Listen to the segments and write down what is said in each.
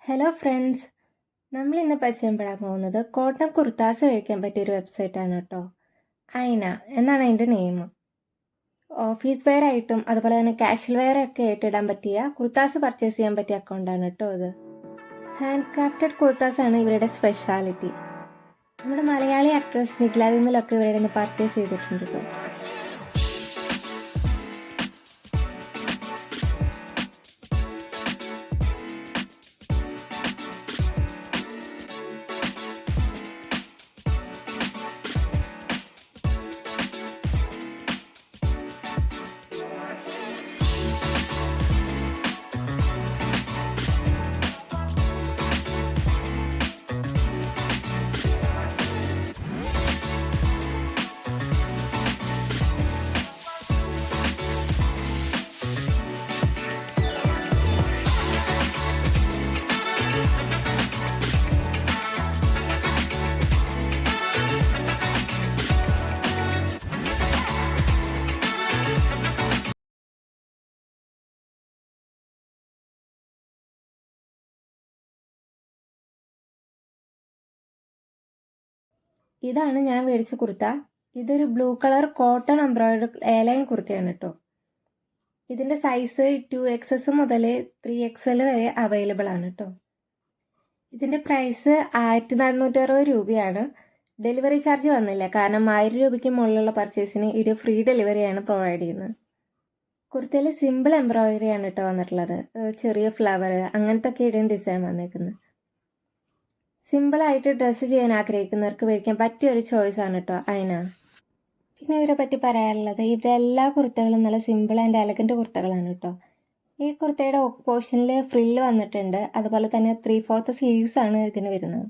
Hello friends, നമ്മൾ ഇന്ന് പരിചയപ്പെടാൻ പോകുന്നത് കോട്ടൺ കുർത്താസ് കഴിക്കാൻ പറ്റിയൊരു വെബ്സൈറ്റാണ് കേട്ടോ. അയന എന്നാണ് അതിൻ്റെ നെയിം. ഓഫീസ് വെയർ ആയിട്ടും അതുപോലെ തന്നെ കാഷ്വൽ വെയർ ഒക്കെ ആയിട്ട് ഇടാൻ പറ്റിയ കുർത്താസ് പർച്ചേസ് ചെയ്യാൻ പറ്റിയ അക്കൗണ്ടാണ് കേട്ടോ ഇത്. ഹാൻഡ് ക്രാഫ്റ്റഡ് കുർത്താസ് ആണ് ഇവരുടെ സ്പെഷ്യാലിറ്റി. നമ്മുടെ മലയാളി ആക്ട്രസ് നിഖില വിമലൊക്കെ ഇവരുടെ നിന്ന് പർച്ചേസ് ചെയ്തിട്ടുണ്ട് കേട്ടോ. ഇതാണ് ഞാൻ മേടിച്ച കുർത്ത. ഇതൊരു blue colour cotton embroidery airline കുർത്തയാണ് കേട്ടോ. ഇതിൻ്റെ സൈസ് 2XS മുതൽ 3XL വരെ അവൈലബിൾ ആണ് കേട്ടോ. ഇതിൻ്റെ പ്രൈസ് 1460 രൂപയാണ്. ഡെലിവറി ചാർജ് വന്നില്ല, കാരണം 1000 രൂപയ്ക്ക് മുകളിലുള്ള പർച്ചേസിന് ഇത് ഫ്രീ ഡെലിവറിയാണ് പ്രൊവൈഡ് ചെയ്യുന്നത്. കുർത്തയിൽ സിമ്പിൾ എംബ്രോയിഡറിയാണ് കേട്ടോ വന്നിട്ടുള്ളത്. ചെറിയ ഫ്ലവർ അങ്ങനത്തെ ഒക്കെ ഇടയും ഡിസൈൻ വന്നേക്കുന്നത്. സിമ്പിളായിട്ട് ഡ്രസ്സ് ചെയ്യാൻ ആഗ്രഹിക്കുന്നവർക്ക് മേടിക്കാൻ പറ്റിയ ഒരു ചോയ്സാണ് കേട്ടോ അയന. പിന്നെ ഇവരെ പറ്റി പറയാനുള്ളത്, ഇവരുടെ എല്ലാ കുർത്തകളും നല്ല സിമ്പിൾ ആൻഡ് എലഗൻറ്റ് കുർത്തകളാണ് കേട്ടോ. ഈ കുർത്തയുടെ പോർഷനിൽ ഫ്രില്ല് വന്നിട്ടുണ്ട്, അതുപോലെ തന്നെ 3/4 സ്ലീവ്സ് ആണ് ഇതിന് വരുന്നത്.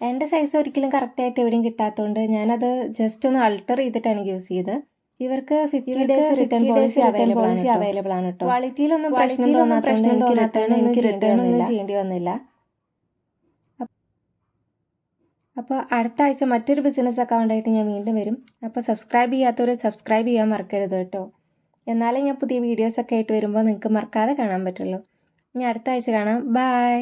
എൻ്റെ സൈസ് ഒരിക്കലും കറക്റ്റായിട്ട് എവിടെയും കിട്ടാത്തതുകൊണ്ട് ഞാനത് ജസ്റ്റ് ഒന്ന് അൾട്ടർ ചെയ്തിട്ടാണ് യൂസ് ചെയ്ത്. ഇവർക്ക് 50 ഡേയ്സ് റിട്ടേൺ പോളിസി അവൈലബിൾ ആണ് കേട്ടോ. ക്വാളിറ്റിയിലൊന്നും പ്രശ്നം തോന്നാത്തതുകൊണ്ട് എനിക്ക് റിട്ടേൺ ഒന്നും ചെയ്യേണ്ടി വന്നില്ല. അപ്പോൾ അടുത്ത ആഴ്ച മറ്റൊരു ബിസിനസ് അക്കൗണ്ടായിട്ട് ഞാൻ വീണ്ടും വരും. അപ്പോൾ സബ്സ്ക്രൈബ് ചെയ്യാത്തവർ സബ്സ്ക്രൈബ് ചെയ്യാൻ മറക്കരുത് കേട്ടോ. എന്നാലേ ഞാൻ പുതിയ വീഡിയോസൊക്കെ ആയിട്ട് വരുമ്പോൾ നിങ്ങൾക്ക് മറക്കാതെ കാണാൻ പറ്റുള്ളൂ. ഇനി അടുത്ത ആഴ്ച കാണാം. ബൈ.